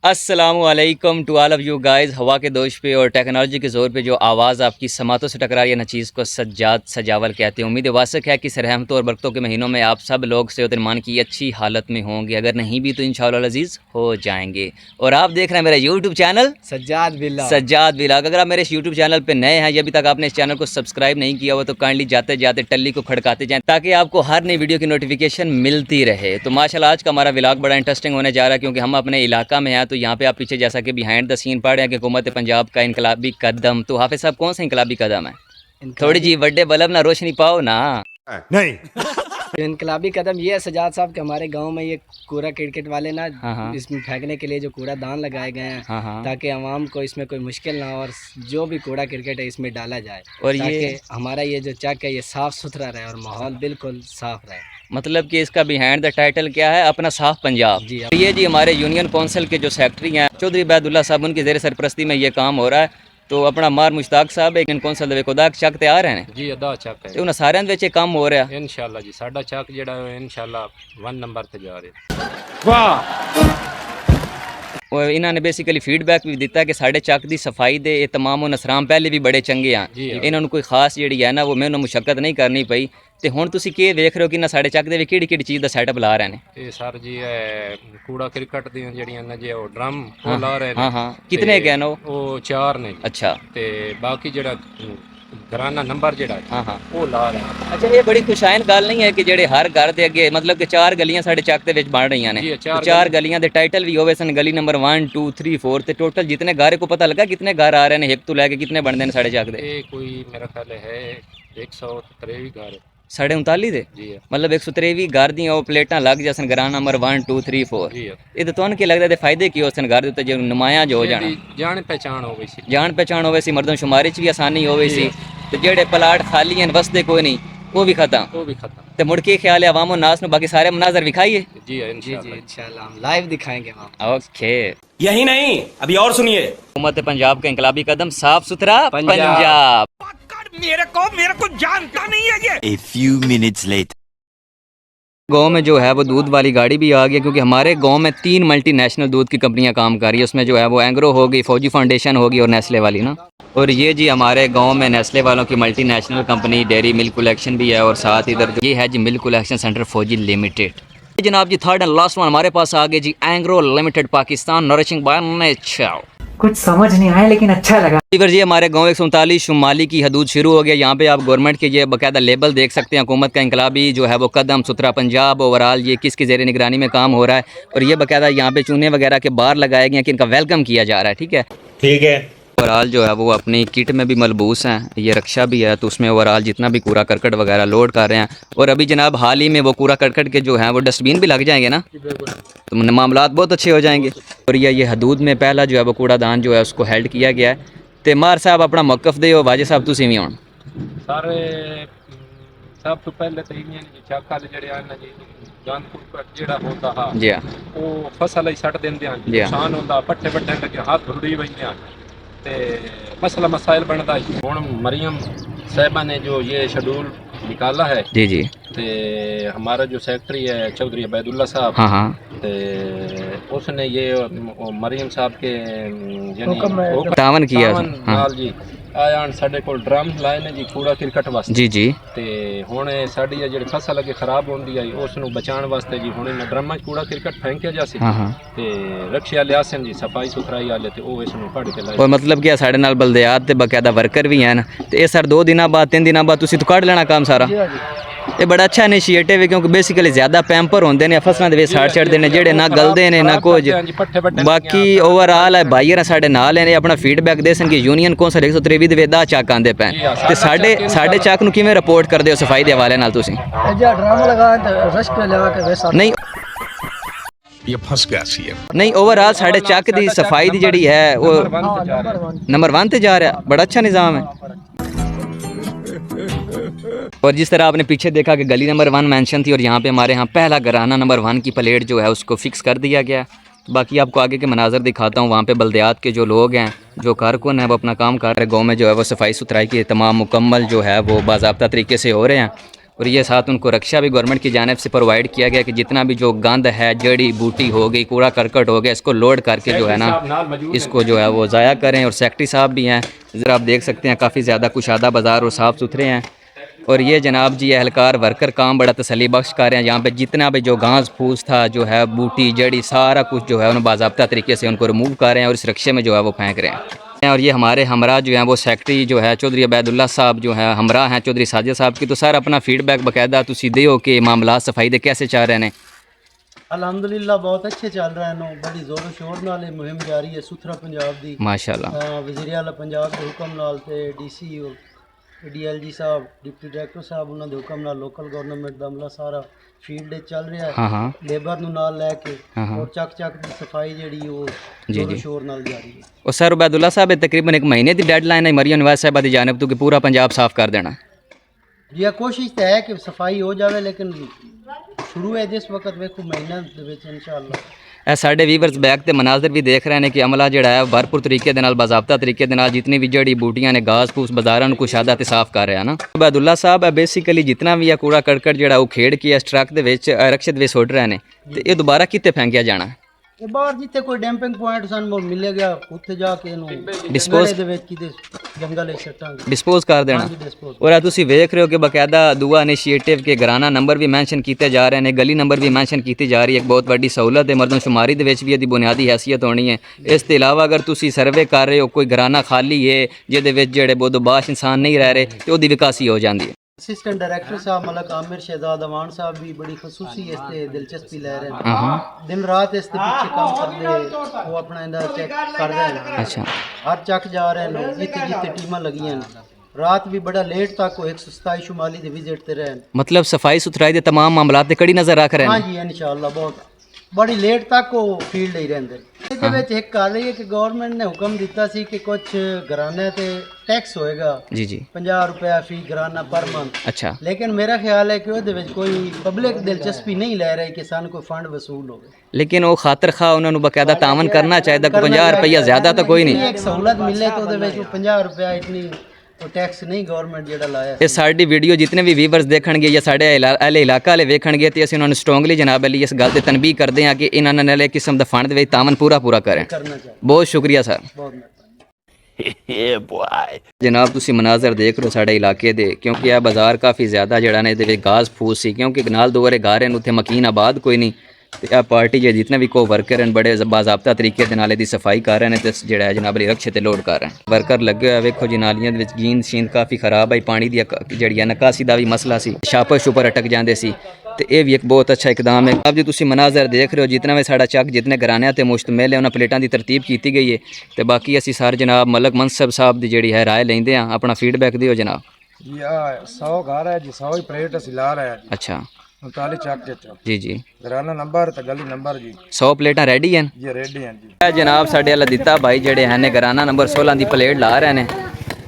अस्सलामुअलैकुम to all of you guys. हवा के दोष पे और टेक्नोलॉजी के ज़ोर पे जो आवाज़ आपकी समातों से टकरा रही है ना, चीज़ को सज्जाद सजावल कहते हैं। उम्मीद वासक है कि रहमतों और बरकतों के महीनों में आप सब लोग सेहत ईमान की अच्छी हालत में होंगे, अगर नहीं भी तो इंशाअल्लाह अज़ीज़ हो जाएंगे। और आप देख रहे हैं मेरा यूट्यूब चैनल सज्जाद व्लॉग। अगर आप मेरे इस यूट्यूब चैनल पर नए हैं, अभी तक आपने इस चैनल को सब्सक्राइब नहीं किया हुआ तो काइंडली जाते जाते टल्ली को खड़काते जाएँ ताकि आपको हर नई वीडियो की नोटिफिकेशन मिलती रहे। तो माशाल्लाह आज का हमारा व्लॉग बड़ा इंटरेस्टिंग होने जा रहा है, क्योंकि हम अपने इलाका में हैं। तो यहाँ पे आप पीछे जैसा कि बिहाइंड द सीन पढ़ रहे हैं कि हुकूमत पंजाब का इनकलाबी कदम। तो हाफिज साहब कौन सा इनकलाबी कदम है? थोड़ी जी बड़े बल्ब ना रोशनी पाओ ना। नहीं इनकलाबी कदम ये है सजाद साहब कि हमारे गांव में ये कूड़ा क्रिकेट वाले ना इसमें फेंकने के लिए जो कूड़ा दान लगाए गए हैं ताकि आवाम को इसमें कोई मुश्किल ना हो और जो भी कूड़ा क्रिकेट है इसमें डाला जाए और ये हमारा ये जो चक है ये साफ़ सुथरा रहे और माहौल बिल्कुल साफ़ रहे। मतलब कि इसका बिहाइंड द टाइटल क्या है? अपना साफ पंजाब। जी ये जी हमारे यूनियन कौंसिल के जो सेक्रेटरी हैं चौधरी अबैदुल्ला साहब, उनकी ज़ेर सरपरस्ती में ये काम हो रहा है। तो अपना मार मुश्ताक साहब एक कौंसिल ਦੇ ਕੋਦਾ ਚੱਕ ਤੇ ਆ ਰਹੇ ਨੇ ਜੀ ਅਦਾ ਚੱਕ ਹੈ ਤੇ ਉਹਨਾਂ ਸਾਰਿਆਂ ਦੇ ਵਿੱਚ ਇਹ ਕੰਮ ਹੋ ਰਿਹਾ ਇਨਸ਼ਾਅੱਲਾ ਜੀ। ਸਾਡਾ ਚੱਕ ਜਿਹੜਾ ਹੈ ਇਨਸ਼ਾਅੱਲਾ 1 ਨੰਬਰ ਤੇ ਜਾ ਰਿਹਾ। वाह। और इन्होंने बेसिकली फीडबैक भी दिता कि साढ़े चक की सफाई दे ये तमाम नसराम पहले भी बड़े चंगे हैं, इन्होंने कोई खास जी है ना वो मैं मुशक्कत नहीं करनी पई। तो हुण तुसीं की देख रहे हो कि ना साढ़े चक दे किहड़ी किहड़ी चीज़ का सैटअप ला रहे हैं? सर जी कूड़ा क्रिकेट दी जड़ियां ने जो ड्रम वो ला रहे हैं। हाँ कितने गए ना वो 4 ने। अच्छा ते बाकी जड़ा घराना नंबर जड़ा वो ला रहे हैं। अच्छा ये बड़ी खुशाइन गल नहीं है कि जेडे हर घर के अगे मतलब कि 4 गलियां साढ़े चक दे विच बन रही ने, 4 गलियां दे टाइटल भी होवे सन, गली नंबर 1 2 3 4 ते टोटल जितने घर को पता लगा कितने घर आ रहे हैं एक तो लेके कितने बनते हैं साढ़े चक दे? कोई मेरा ख्याल है 153 घर 39 दे मतलब 153 घर दी प्लेटा लग जासन घर नंबर 1 2 3 4। ये तो क्या लगता है फायदे की होसन घर दे जो नुमाया जो हो जाना? जान पहचान हो गई सी, जान पहचान होवे सी, मर्दमशुमारी च भी आसानी होवे सी। तो जेडे प्लाट खाली हैं बसते कोई नहीं वो भी खत्म तो मुड़ के ख्याल है अवामो नास नु बाकी सारे मनाजर दिखाइए। जी इंशाल्लाह हम लाइव दिखाएंगे वहाँ। ओके यही नहीं अभी और सुनिए। हुकूमत पंजाब का इनकलाबी कदम साफ सुथरा पंजाब। मेरे को जानता नहीं है ये। A few minutes later. गाँव में जो है वो दूध वाली गाड़ी भी आ गई, क्योंकि हमारे गांव में 3 मल्टीनेशनल दूध की कंपनियां काम कर रही है। उसमें जो है वो एंग्रो होगी, फौजी फाउंडेशन होगी और नेस्ले वाली ना। और ये जी हमारे गांव में नेस्ले वालों की multinational company dairy milk collection भी है और साथ इधर ये है जी milk collection centre Fauji limited. जनाब जी थर्ड एंड लास्ट वन हमारे पास आ गए जी Engro limited Pakistan, nourishing by nature. कुछ समझ नहीं आया लेकिन अच्छा लगा। जी हमारे गांव 139 शुमाली की हदूद शुरू हो गया। यहाँ पे आप गवर्नमेंट के ये बाकायदा लेबल देख सकते हैं, हुकूमत का इनकलाबी जो है वो कदम सुथरा पंजाब। ओवरऑल ये किसकी ज़ेर निगरानी में काम हो रहा है और ये बाकायदा यहाँ पे चूने वगैरह के बाहर लगाए गए हैं कि इनका वेलकम किया जा रहा है। ठीक है ओवरऑल जो है वो अपनी किट में भी मलबूस हैं, ये रक्षा भी है तो उसमें ओवरऑल जितना भी कूड़ा करकट वगैरह लोड कर रहे हैं। और अभी जनाब हाल ही में वो कूड़ा करकट के जो हैं वो डस्टबिन भी लग जाएंगे ना, तो मामलात बहुत अच्छे हो जाएंगे। और ये हदूद में पहला जो है वो कूड़ादान जो है उसको हेल्ड किया गया है। तो मार साहब अपना मौकफ दे वाजे साहब तुसीं भी आउण। सारे सब तो पहले तो इन्हें चक वाले जड़े आन जी गंद कुट जेड़ा होंदा हा जी वो फसल ही सट देंदे हैं, नुकसान होंदा, पट्ठे पट्ठे लगे हाथ धुड़ी वईंदे हैं ते मसला मसाइल बनता है। हुण मरियम साहिबा ने जो ये शेड्यूल निकाला है जी ते हमारा जो सेक्रेटरी है चौधरी अबैदुल्ला साहब ते उसने ये मरियम साहब के यानी तावन किया जी आया साडे कोल ड्रम लाए ने जी कूड़ा क्रिकेट वास्ते जी ते हुण साडी जेड़ी फसल अगे खराब होंदी आई उस नु बचाण वास्ते जी हुण इन ड्रमां च कूड़ा क्रिकेट फेंकिया जासी ते रक्षे वाले आसन जी सफाई सुथराई वाले ते ओ इस नु कढ के लाए। और मतलब कि साडे नाल बलदियात ते बकायदा वर्कर भी हैं ते ये सर 2 दिनों बाद 3 दिनों बाद तुसीं तो कढ लेना काम सारा। ये बड़ा अच्छा इनिशिएटिव है क्योंकि बेसिकली ज़्यादा पैंपर होंगे ने फसलों के साड़ चढ़ते हैं जेडे ना गलते हैं ना कुछ। बाकी ओवरऑल है भाई साढ़े नाल ने अपना फीडबैक दे सन कि यूनियन कौंसल 153 दे 10 चक आंदे पे ते साढ़े चक नूं किवें रिपोर्ट करदे हो सफाई दे हवाले नाल तुसीं? नहीं ये फंस गया सी है। नहीं ओवरऑल साढ़े चक दी सफाई दी जेड़ी है वो नंबर 1 ते जा रहा, बड़ा अच्छा निज़ाम है। और जिस तरह आपने पीछे देखा कि गली नंबर 1 मेंशन थी और यहाँ पे हमारे यहाँ पहला घराना नंबर 1 की प्लेट जो है उसको फिक्स कर दिया गया। बाकी आपको आगे के मनाजर दिखाता हूँ। वहाँ पे बल्दियात के जो लोग हैं जो कारकुन हैं वो अपना काम कर रहे हैं। गाँव में जो है वो सफाई सुथराई के तमाम मुकम्मल जो है वो बाज़ाब्ता तरीके से हो रहे हैं। और ये साथ उनको रक्षा भी गवर्नमेंट की जानिब से प्रोवाइड किया गया कि जितना भी जो गंद है, जड़ी बूटी हो गई, कूड़ा करकट हो गया, इसको लोड करके जो है ना इसको जो है वो ज़ाया करें। और सेक्रेटरी साहब भी हैं, ज़रा आप देख सकते हैं काफ़ी ज़्यादा कुशादा बाज़ार और साफ़ सुथरे हैं। और ये जनाब जी एहलकार वर्कर काम बड़ा तसल्ली बख्श कर रहे हैं। यहाँ पे जितना भी जो घास फूस था, जो है बूटी जड़ी, सारा कुछ जो है उन्हें बाज़ाब्ता तरीके से उनको रिमूव कर रहे हैं और इस रक्शे में जो है वो फेंक रहे हैं। और ये हमारे हमरा जो हैं वो सेक्रेटरी जो है चौधरी अबैदुल्ला साहब जो है हमरा हैं चौधरी साजिद साहब की, तो सर अपना फीडबैक बाकायदा तो सीधे हो के मामला सफाई दे कैसे चाह रहे हैं? अल्हम्दुलिल्लाह बहुत अच्छे चल रहे हैं। बड़ी जोरों शोर नाल मुहिम जारी है सुथरा पंजाब दी माशाल्लाह। वज़ीर आला पंजाब के हुक्म नाल ते डीसी और डीएलजी साहब डिप्टी डायरेक्टर साहब उन्होंने दे हुक्म नाल लोकल गवर्नमेंट दा अमला सारा फील्ड चल रहा है। हाँ लेबर नूं नाल लैके और चक दी सफाई जेहड़ी वो जोरों शोर नाल जारी है। और सर उबैदुल्ला साहब तकरीबन 1 महीने की डेडलाइन है मरियम नवाज साहब की जानिब तो कि पूरा पंजाब साफ कर देना। जी कोशिश तो है कि सफाई हो जाए, लेकिन शुरू है जिस वक्त वेखो महीना दे विच इंशाअल्लाह। ਇਹ ਸਾਡੇ ਵੀਵਰਸ ਬੈਕ ਤੇ ਮਨਾਜ਼ਰ ਵੀ ਦੇਖ ਰਹੇ ਨੇ ਕਿ ਅਮਲਾ ਜਿਹੜਾ ਹੈ ਭਰਪੂਰ ਤਰੀਕੇ ਦੇ ਨਾਲ ਬਾਜ਼ਾਬਤਾ ਤਰੀਕੇ ਦੇ ਨਾਲ ਜਿੰਨੀ ਵੀ ਜੜੀ ਬੂਟੀਆਂ ਨੇ ਗਾਸ ਫੂਸ ਬਾਜ਼ਾਰਾਂ ਨੂੰ ਕੁਸ਼ਾਦਾ ਤੇ ਸਾਫ਼ ਕਰ ਰਿਹਾ ਨਾ। ਅਬੈਦੁੱਲਾ ਸਾਹਿਬ ਬੇਸਿਕਲੀ ਜਿੰਨਾ ਵੀ ਆ ਕੂੜਾ ਕਰਕਟ ਜਿਹੜਾ ਉਹ ਖੇੜ ਕੇ ਇਸ ਟਰੱਕ ਦੇ ਵਿੱਚ ਰਕਸ਼ੇ ਦੇ ਵਿੱਚ ਸੁੱਟ ਰਹੇ ਨੇ ਤੇ ਇਹ ਦੁਬਾਰਾ ਕਿੱਥੇ ਫੈਂਕਿਆ ਜਾਣਾ? ਇਹ ਬਾਹਰ ਜਿੱਥੇ ਕੋਈ ਡੈਂਪਿੰਗ ਪੁਆਇੰਟ ਸਾਨੂੰ ਮਿਲੇਗਾ ਉੱਥੇ ਜਾ ਕੇ ਇਹਨੂੰ ਡਿਸਪੋਜ਼ ਦੇ ਵਿੱਚ ਕਿਤੇ ਜੰਗਲ ਵਿੱਚ ਸੱਟਾਂਗੇ, ਡਿਸਪੋਜ਼ ਕਰ ਦੇਣਾ। ਔਰ ਇਹ ਤੁਸੀਂ ਵੇਖ ਰਹੇ ਹੋ ਕਿ ਬਕਾਇਦਾ ਦੂਆ ਇਨੀਸ਼ੀਏਟਿਵ ਕੇ ਘਰਾਨਾ ਨੰਬਰ ਵੀ ਮੈਂਸ਼ਨ ਕੀਤੇ ਜਾ ਰਹੇ ਨੇ, ਗਲੀ ਨੰਬਰ ਵੀ ਮੈਂਸ਼ਨ ਕੀਤੀ ਜਾ ਰਹੀ ਹੈ। ਇੱਕ ਬਹੁਤ ਵੱਡੀ ਸਹੂਲਤ ਹੈ, ਮਰਦਮਸ਼ੁਮਾਰੀ ਦੇ ਵਿੱਚ ਵੀ ਇਹਦੀ ਬੁਨਿਆਦੀ ਹੈਸੀਅਤ ਹੋਣੀ ਹੈ। ਇਸ ਤੋਂ ਇਲਾਵਾ ਅਗਰ ਤੁਸੀਂ ਸਰਵੇ ਕਰ ਰਹੇ ਹੋ ਕੋਈ ਘਰਾਨਾ ਖਾਲੀ ਹੈ ਜਿਹਦੇ ਵਿੱਚ ਜਿਹੜੇ ਬੋਦੋਬਾਸ਼ ਇਨਸਾਨ ਨਹੀਂ ਰਹਿ ਰਹੇ ਤੇ ਉਹਦੀ ਵਿਕਾਸੀ ਹੋ ਜਾਂਦੀ ਹੈ। असिस्टेंट डायरेक्टर साहब मलक आमिर शहजाद अवान साहब भी बड़ी खसूसी इससे दिलचस्पी ले रहे हैं। दिन रात इसके पीछे काम करते वो अपना इंदा चेक कर रहे हैं। अच्छा, हर चक जा रहे हैं लोग, जितने जितने टीमां लगी हैं। रात भी बड़ा लेट तक 127 शुमाली दे विजिट ते रहे। मतलब सफाई सुथराई दे तमाम मामलात ते कड़ी नज़र रख रहे हाँ हैं। जी इंशाअल्लाह बहुत बड़ी लेट तक वो फील्ड ही रहंदे। ਇਹਦੇ ਵਿੱਚ ਇੱਕ ਗੱਲ ਇਹ ਹੈ ਕਿ ਗਵਰਨਮੈਂਟ ਨੇ ਹੁਕਮ ਦਿੱਤਾ ਸੀ ਕਿ ਕੁਝ ਘਰਾਣੇ ਤੇ ਟੈਕਸ ਹੋਏਗਾ जी जी, 50 रुपया फी घराना पर मंथ। अच्छा। लेकिन मेरा ख्याल है कि ਉਹਦੇ ਵਿੱਚ ਕੋਈ ਪਬਲਿਕ ਦਿਲਚਸਪੀ ਨਹੀਂ ਲੈ ਰਹੀ ਕਿ ਸਾਨੂੰ ਕੋਈ ਫੰਡ ਵਸੂਲ ਹੋਵੇ। लेकिन वो खातर खा उन्होंने बकायदा तावन करना चाहिए कोई 50 रुपया ज़्यादा तो कोई नहीं। ਇੱਕ ਸਹੂਲਤ ਮਿਲੇ ਤਾਂ ਉਹਦੇ ਵਿੱਚ 50 ਰੁਪਇਆ ਇਤਨੀ ਉਹ ਟੈਕਸ ਨਹੀਂ ਗਵਰਨਮੈਂਟ ਜਿਹੜਾ ਲਾਇਆ। ਇਹ ਸਾਡੀ ਵੀਡੀਓ ਜਿਤਨੇ ਵੀ ਵੀਵਰਸ ਦੇਖਣਗੇ ਜਾਂ ਸਾਡੇ ਅਹਲੇ ਇਲਾਕਾ ਵਾਲੇ ਵੇਖਣਗੇ ਤੇ ਅਸੀਂ ਉਹਨਾਂ ਨੂੰ ਸਟਰੋਂਗਲੀ ਜਨਾਬ ਅਲੀ ਇਸ ਗੱਲ ਤੇ ਤਨਬੀਹ ਕਰਦੇ ਹਾਂ ਕਿ ਇਹਨਾਂ ਨੇ ਨਾਲੇ ਕਿਸਮ ਦਾ ਫੰਡ ਦੇ ਵਿੱਚ ਤਾਵਨ ਪੂਰਾ ਕरें। ਕਰਨਾ ਚਾਹੀਦਾ। ਬਹੁਤ ਸ਼ੁਕਰੀਆ ਸਰ। ਬਹੁਤ ਮਿਹਰਬਾਨੀ। ਜਨਾਬ ਤੁਸੀਂ ਮਨਾਜ਼ਰ ਦੇਖ ਰਹੇ ਹੋ ਸਾਡੇ ਇਲਾਕੇ ਦੇ, ਕਿਉਂਕਿ ਇਹ ਬਾਜ਼ਾਰ ਕਾਫੀ ਜ਼ਿਆਦਾ ਜਿਹੜਾ ਨੇ ਇਹਦੇ ਵਿੱਚ ਗਾਸ ਫੂਸ ਸੀ, ਕਿਉਂਕਿ ਨਾਲ ਦੋਰੇ ਘਰ ਹਨ ਉੱਥੇ ਮਕੀਨ ਆਬਾਦ ਕੋਈ ਨਹੀਂ ਤੇ ਇਹ ਪਾਰਟੀ ਜੇ ਜਿਤਨੇ ਵੀ ਕੋ ਵਰਕਰ ਹਨ ਬੜੇ ਬਾਜ਼ਾਬਤਾ ਤਰੀਕੇ ਦੇ ਨਾਲ ਇਹਦੀ ਸਫਾਈ ਕਰ ਰਹੇ ਨੇ ਤੇ ਜਿਹੜਾ ਹੈ ਜਨਾਬ ਅਲੀ ਰਕਸ਼ੇ ਤੇ ਲੋਡ ਕਰ ਰਹੇ ਨੇ। ਵਰਕਰ ਲੱਗੇ ਹੋਏ ਵੇਖੋ ਜੀ, ਨਾਲੀਆਂ ਦੇ ਵਿੱਚ ਗੀਂਦ ਸ਼ੀਂਦ ਕਾਫੀ ਖਰਾਬ ਹੈ, ਪਾਣੀ ਦੀ ਜਿਹੜੀ ਹੈ ਨਿਕਾਸੀ ਦਾ ਵੀ ਮਸਲਾ ਸੀ, ਛਾਪਰ ਛੁਪਰ ਅਟਕ ਜਾਂਦੇ ਸੀ ਤੇ ਇਹ ਵੀ ਇੱਕ ਬਹੁਤ ਅੱਛਾ ਇਕਦਾਮ ਹੈ। ਆਪ ਜੀ ਤੁਸੀਂ ਮਨਾਜ਼ਰ ਦੇਖ ਰਹੇ ਹੋ ਜਿਤਨਾ ਵੀ ਸਾਡਾ ਚੱਕ ਜਿਤਨੇ ਘਰਾਨਿਆਂ ਤੇ ਮੁਸ਼ਤਮਿਲ ਹੈ ਉਹਨਾਂ ਪਲੇਟਾਂ ਦੀ ਤਰਤੀਬ ਕੀਤੀ ਗਈ ਹੈ ਤੇ ਬਾਕੀ ਅਸੀਂ ਸਾਰੇ ਜਨਾਬ ਮਲਕ ਮਨਸਬ ਸਾਹਿਬ ਦੀ ਜਿਹੜੀ ਹੈ ਰਾਏ ਲੈਂਦੇ ਹਾਂ। ਆਪਣਾ ਫੀਡਬੈਕ ਦਿਓ ਜਨਾਬ। ਜੀ 100 ਘਰ ਹੈ ਜੀ, 100 ਹੀ ਪਲੇਟ ਅਸੀਂ ਲਾ ਰਹੇ ਹਾਂ ਜੀ। ਅੱਛਾ 39 ਚੱਕ ਕੇ ਜੀ ਜੀ, ਘਰਾਨਾ ਨੰਬਰ ਤੇ ਗਲੀ ਨੰਬਰ ਜੀ 100 ਪਲੇਟਾਂ ਰੈਡੀ ਹਨ ਜੀ, ਰੈਡੀ ਹਨ ਜੀ। ਇਹ ਜਨਾਬ ਸਾਡੇ ਅੱਲਾ ਦਿੱਤਾ ਭਾਈ ਜਿਹੜੇ ਹਨ ਘਰਾਨਾ ਨੰਬਰ 16 ਦੀ ਪਲੇਟ ਲਾ ਰਹੇ ਨੇ।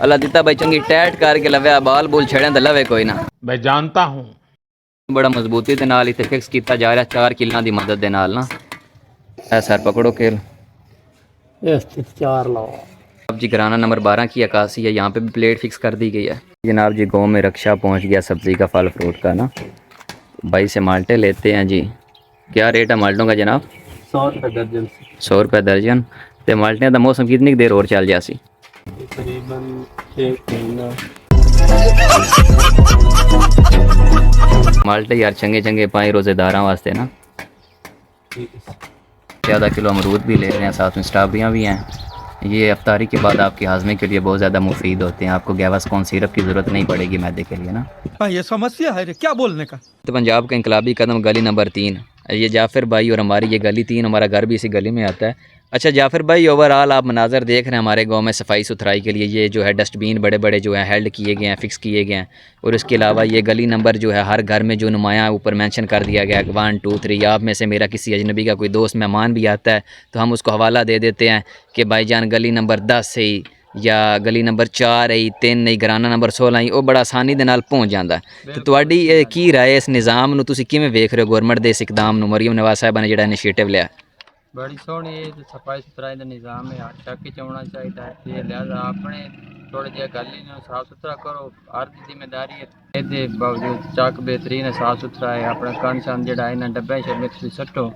ਅੱਲਾ ਦਿੱਤਾ ਭਾਈ ਚੰਗੀ ਟੈਟ ਕਰਕੇ ਲਵੇ, ਬਾਲ ਬੂਲ ਛੜਿਆਂ ਦਾ ਲਵੇ ਕੋਈ ਨਾ। मैं जानता हूँ ਬੜਾ ਮਜ਼ਬੂਤੀ ਦੇ ਨਾਲ ਇੱਥੇ ਫਿਕਸ ਕੀਤਾ ਜਾ ਰਿਹਾ 4 ਕਿੱਲਾਂ ਦੀ ਮਦਦ ਦੇ ਨਾਲ ਨਾ। ਇਹ ਸਰ ਪਕੜੋ खेल। ਇਸ ਤੇ 4 ਲਾਓ। अब जी घराना नंबर 12 की अक्सी है, यहाँ पे भी प्लेट फिक्स कर दी गई है। जनाब जी गाँव में रक्षा पहुँच गया सब्ज़ी का, फल फ्रूट का ना। भाई से माल्टे लेते हैं जी। क्या रेट है माल्टों का जनाब? 100 रुपये दर्जन। 100 रुपये दर्जन। तो माल्टे का मौसम कितनी देर और चल जासी? तकरीबन 1 महीना। माल्टे यार चंगे चंगे पाए रोज़ेदारा वास्ते ना। ज़्यादा किलो अमरूद भी ले रहे हैं, साथ में स्ट्रॉबेरियाँ भी हैं। ये अफ्तारी के बाद आपके हाजमे के लिए बहुत ज़्यादा मुफीद होते हैं, आपको गैवास्कॉन सिरप की ज़रूरत नहीं पड़ेगी मैदे के लिए ना। ये समस्या है क्या बोलने का? तो पंजाब का इनकलाबी कदम गली नंबर 3, ये जाफ़िर भाई और हमारी ये गली 3, हमारा घर भी इसी गली में आता है। अच्छा जाफ़िर भाई, ओवरऑल आप मनाज़र देख रहे हैं हमारे गांव में सफाई सुथराई के लिए ये जो है डस्टबिन बड़े बड़े जो है हेल्ड किए गए हैं, फिक्स किए गए हैं। और इसके अलावा ये गली नंबर जो है हर घर में जो नुमाया ऊपर मेंशन कर दिया गया 1 2 3। आप में से मेरा किसी अजनबी का कोई दोस्त मेहमान भी आता है तो हम उसको हवाला दे देते हैं कि भाईजान गली नंबर 10 है या गली नंबर 4 है, 3 नहीं, घराना नंबर 16 ही, वो बड़ा आसानी दे नाल पहुँच जाता है। तो तुहाडी की राय इस निज़ाम नूं तुसीं किवें वेख रहे हो, गवर्नमेंट दे इस इकदाम नूं, मरियम नवाज साहिबा ने जिहड़ा इनिशिएटिव लिया? बड़ी सोहनी है सफाई सुथराई का निज़ाम है चक च होना चाहिए लिहाजा अपने थोड़े जे गली साफ सुथरा करो हर जिम्मेदारी है ये बावजूद चक बेहतरीन है साफ सुथरा है अपना कण शन जड़ा इन्हें डब्बे शब्बे सट्टो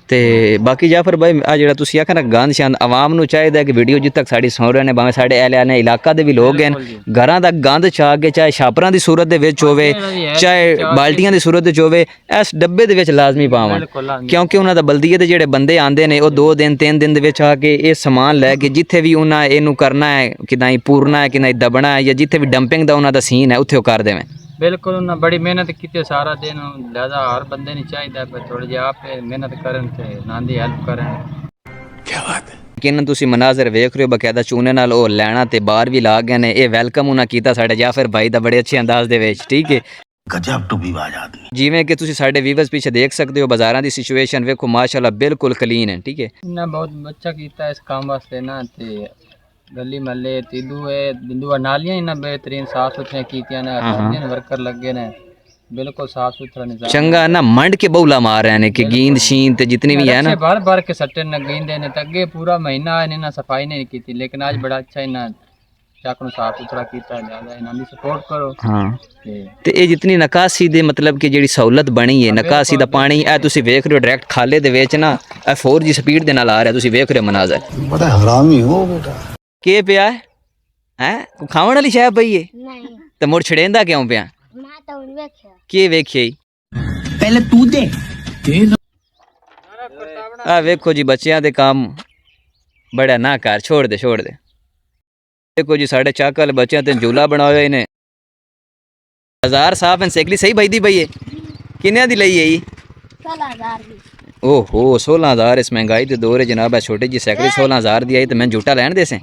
ਤੇ ਬਾਕੀ ਜਾਫਰ ਭਾਈ ਆ ਜਿਹੜਾ ਤੁਸੀਂ ਆਖਿਆ ਨਾ ਗੰਦ ਸ਼ੰਦ ਆਵਾਮ ਨੂੰ ਚਾਹੀਦਾ ਕਿ ਵੀਡੀਓ ਜਿੱਦ ਤੱਕ ਸਾਡੀ ਸੁਣ ਰਹੇ ਨੇ ਭਾਵੇਂ ਸਾਡੇ ਆਲੇ ਇਲਾਕਾ ਦੇ ਵੀ ਲੋਕ ਹਨ ਘਰਾਂ ਦਾ ਗੰਦ ਛਾ ਕੇ ਚਾਹੇ ਛਾਪਰਾਂ ਦੀ ਸੂਰਤ ਦੇ ਵਿੱਚ ਹੋਵੇ ਚਾਹੇ ਬਾਲਟੀਆਂ ਦੀ ਸੂਰਤ ਵਿੱਚ ਹੋਵੇ ਇਸ ਡੱਬੇ ਦੇ ਵਿੱਚ ਲਾਜ਼ਮੀ ਪਾਵਣ ਕਿਉਂਕਿ ਉਹਨਾਂ ਦਾ ਬਲਦੀਏ ਦੇ ਜਿਹੜੇ ਬੰਦੇ ਆਂਦੇ ਨੇ ਉਹ 2 ਦਿਨ 3 ਦਿਨ ਦੇ ਵਿੱਚ ਆ ਕੇ ਇਹ ਸਮਾਨ ਲੈ ਕੇ ਜਿੱਥੇ ਵੀ ਉਹਨਾਂ ਇਹਨੂੰ ਕਰਨਾ ਹੈ ਕਿਦਾਂ ਪੂਰਨਾ ਹੈ ਕਿਦਾਂ ਦਬਣਾ ਹੈ ਜਾਂ ਜਿੱਥੇ ਵੀ ਡੰਪਿੰਗ ਦਾ ਉਹਨਾਂ ਦਾ ਸੀਨ ਹੈ ਉੱਥੇ ਉਹ ਕਰ ਦੇਵੇਂ बिल्कुल उन्हें बड़ी मेहनत की सारा दिन लिहाजा हर बंदे नहीं चाहिए थोड़ी जी आप मेहनत करन ते नांदी हेल्प करन क्या बात है ਕਿਨ ਤੁਸੀਂ ਮਨਾਜ਼ਰ ਵੇਖ ਰਹੇ ਹੋ ਬਕਾਇਦਾ ਚੂਨੇ ਨਾਲ ਉਹ ਲੈਣਾ ਤੇ ਬਾਹਰ ਵੀ ਲਾ ਗਏ ਨੇ ਇਹ ਵੈਲਕਮ ਉਹਨਾਂ ਕੀਤਾ ਸਾਡੇ ਜਾਫਰ ਭਾਈ ਦਾ ਬੜੇ ਅੱਛੇ ਅੰਦਾਜ਼ ਦੇ ਵਿੱਚ ਠੀਕ ਹੈ ਗਜਬ ਟੁੱਬੀਬਾਜ਼ ਆਦਮੀ ਜਿਵੇਂ ਕਿ ਤੁਸੀਂ ਸਾਡੇ ਵੀਵਰਸ ਪਿੱਛੇ ਦੇਖ ਸਕਦੇ ਹੋ ਬਾਜ਼ਾਰਾਂ ਦੀ ਸਿਚੁਏਸ਼ਨ ਵੇਖੋ ਮਾਸ਼ਾਅੱਲਾ ਬਿਲਕੁਲ ਕਲੀਨ ਹੈ ਠੀਕ ਹੈ ना बहुत अच्छा कीता इस काम वास्ते ना ते गली महल्ले तिदू है बिंदु नालियां इन्ना बेहतरीन साफ सुथरियां कीतियां ने वर्कर लगे ने बिल्कुल साफ सुथरा निजाम चंगा ना मंड के बहुला मार रहे हैं कि गेंद शीन ते जितनी भी है ना भर भर के सट्टे न गेंदे ने तगे पूरा महीना इन्हें सफाई नहीं की लेकिन आज बड़ा अच्छा इन्हें चक ਨੂੰ ਸਾਫ ਸੁਥਰਾ ਕੀਤਾ ਜ਼ਿਆਦਾ ਇਹਨਾਂ ਦੀ ਸਪੋਰਟ ਕਰੋ ਹਾਂ ਤੇ ਇਹ ਜਿਤਨੀ ਨਕਾਸੀ ਦੇ ਮਤਲਬ ਕਿ ਜਿਹੜੀ ਸਹੂਲਤ ਬਣੀ ਹੈ ਨਕਾਸੀ ਦਾ ਪਾਣੀ ਇਹ ਤੁਸੀਂ ਵੇਖ ਰਹੇ ਹੋ ਡਾਇਰੈਕਟ ਖਾਲੇ ਦੇ ਵਿੱਚ ਨਾ ਇਹ 4G ਸਪੀਡ ਦੇ ਨਾਲ ਆ ਰਿਹਾ ਤੁਸੀਂ ਵੇਖ ਰਹੇ ਹੋ ਮਨਾਜ਼ਰ ਬੜਾ ਹਰਾਮੀ ਹੋ ਬੇਟਾ ਕੀ ਪਿਆ ਹੈ ਖਾਵਣ ਵਾਲੀ ਸ਼ੈ ਪਈ ਹੈ ਨਹੀਂ ਤੇ ਮੁੜ ਛੜੇਂਦਾ ਕਿਉਂ ਪਿਆ ਮੈਂ ਤਾਂ ਉਹ ਵੇਖਿਆ ਕੀ ਵੇਖਿਆ ਪਹਿਲੇ ਤੂੰ ਦੇ ਆ ਵੇਖੋ ਜੀ ਬੱਚਿਆਂ ਦੇ ਕੰਮ ਬੜਾ ਨਾ ਕਰ ਛੋੜ ਦੇ देखो जी साढ़े चाकल बच्चे ते झूला बनाए हुए ने 1000 साफ एंड साइकिल सही भाई दी भई है किन्ने दी लई है 16000 दी ओहो 16000 इस महंगाई दे दौर है जनाब छोटी जी साइकिल 16000 दी आई तो मैं झूठा लैन दे से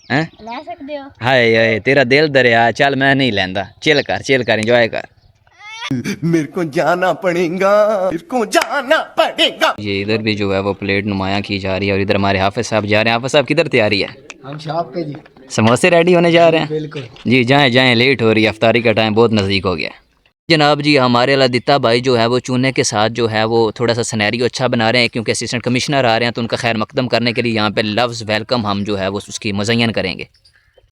हैं ले सकते हो हाय हाय तेरा दिल दरिया चल मैं नहीं लैंदा चिल कर एंजॉय कर मेरे को जाना पड़ेगा ये इधर भी जो है वो प्लेट नुमाया की जा रही है और इधर हमारे हाफिज साहब जा रहे हैं हाफिज साहब किधर तैयारी है हम शॉप पे जी समोसे रेडी होने जा रहे हैं बिल्कुल जी जाएं लेट हो रही है अफ्तारी का टाइम बहुत नज़दीक हो गया जनाब जी हमारे लदिता भाई जो है वो चूने के साथ जो है वो थोड़ा सा सिनेरियो अच्छा बना रहे हैं क्योंकि असिस्टेंट कमिश्नर आ रहे हैं तो उनका खैर मकदम करने के लिए यहाँ पे लफ्ज़ वेलकम हम जो है वो उसकी मुज़य्यन करेंगे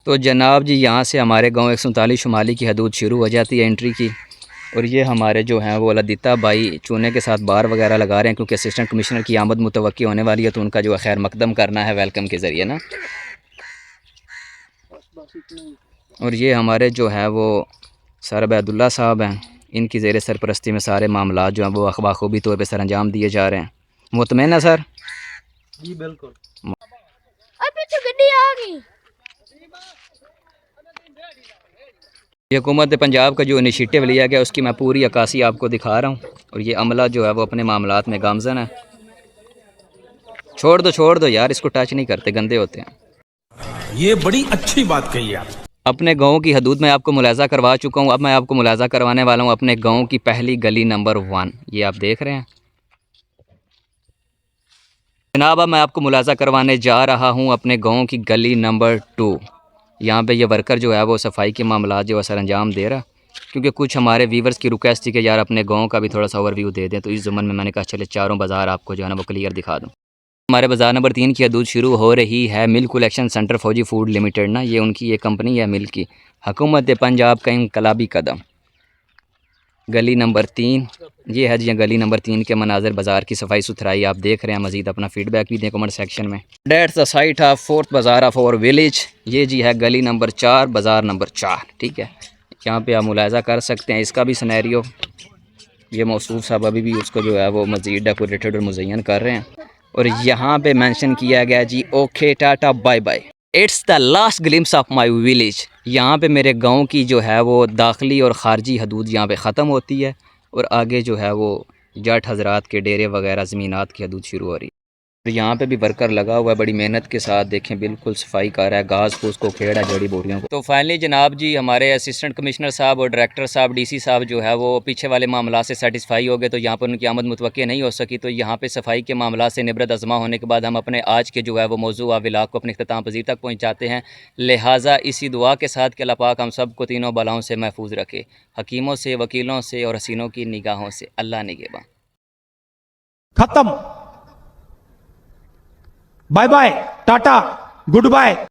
तो जनाब जी यहाँ से हमारे गाँव 139 शुमाली की हदूद शुरू हो जाती है एंट्री की और ये हमारे जो हैं वो लदिता भाई चूने के साथ बार वगैरह लगा रहे हैं क्योंकि असिस्टेंट कमिश्नर की आमद मुतवक्की होने वाली है तो उनका जो है खैर मकदम करना है वेलकम के ज़रिए ना और ये हमारे जो है वो सर अब्दुल्ला साहब हैं इनकी ज़ेर सरपरस्ती में सारे मामला जो हैं वो बखूबी तौर पर सर अंजाम दिए जा रहे हैं मुतमईन है सर जी बिल्कुल अभी तो गड्डी आ गई ये हुकूमत पंजाब का जो इनिशिएटिव लिया गया उसकी मैं पूरी अक्कासी आपको दिखा रहा हूँ और ये अमला जो है वो अपने मामलात में गामजन है छोड़ दो यार इसको टच नहीं करते गंदे होते हैं ये बड़ी अच्छी बात कही आप अपने गाँव की हदूद में आपको मुलाजा करवा चुका हूँ अब मैं आपको मुलाजा करवाने वाला हूँ अपने गाँव की पहली गली नंबर 1 ये आप देख रहे हैं जनाब अब मैं आपको मुलाजा करवाने जा रहा हूँ अपने गाँव की गली नंबर 2 यहाँ पे ये वर्कर जो है वो सफाई के मामला जो है सर अंजाम दे रहा क्योंकि कुछ हमारे व्यूवर्स की रिक्वेस्ट थी कि यार अपने गांव का भी थोड़ा सा ओवरव्यू दे दें तो इस ज़मन में मैंने कहा चले चारों बाज़ार आपको जो है ना वो क्लियर दिखा दूँ हमारे बाज़ार नंबर 3 की हदूद शुरू हो रही है मिल्क कलेक्शन सेंटर फौजी फूड लिमिटेड ना ये उनकी ये कंपनी है मिल्क की हुकूमत पंजाब का इनकलाबी कदम गली नंबर 3 ये है जी गली नंबर 3 के मनाजर बाज़ार की सफाई सुथराई आप देख रहे हैं मज़ीद अपना फीडबैक भी दें कमेंट सेक्शन में dates the site of 4th बाज़ार ऑफ आवर विलेज ये जी है गली नंबर 4 बाज़ार नंबर 4 ठीक है यहाँ पे आप मुलाजा कर सकते हैं इसका भी सिनेरियो ये मौसूफ साहब अभी भी उसको जो है वो मज़ीद डेकोरेटेड और मुज़य्यन कर रहे हैं और यहाँ पे मेंशन किया गया जी okay tata bye bye it's the last glimpse of my village यहाँ पे मेरे गांव की जो है वो दाखिली और ख़ारजी हदूद यहाँ पे ख़त्म होती है और आगे जो है वो जाट हजरात के डेरे वगैरह ज़मीनात की हदूद शुरू हो रही है तो यहाँ पे भी वर्कर लगा हुआ है बड़ी मेहनत के साथ देखें बिल्कुल सफाई कर रहा है घास फूस को खेड़ा जड़ी बूटियों को तो फाइनली जनाब जी हमारे असिस्टेंट कमिश्नर साहब और डायरेक्टर साहब डीसी साहब जो है वो पीछे वाले मामला से सेटिस्फाई हो गए तो यहाँ पर उनकी आमद मुतवक्की नहीं हो सकी तो यहाँ पे सफाई के मामला से निबरत अज़मा होने के बाद हम अपने आज के जो है वो मौजू विलाग को अपने इख्तिताम पज़ीर तक पहुँचाते हैं लिहाजा इसी दुआ के साथ कि अल्लाह पाक हम सब को तीनों बलाओं से महफूज रखे हकीमों से वकीलों से और हसीनों की निगाहों से अल्लाह निगहबान खत्म bye bye tata good bye.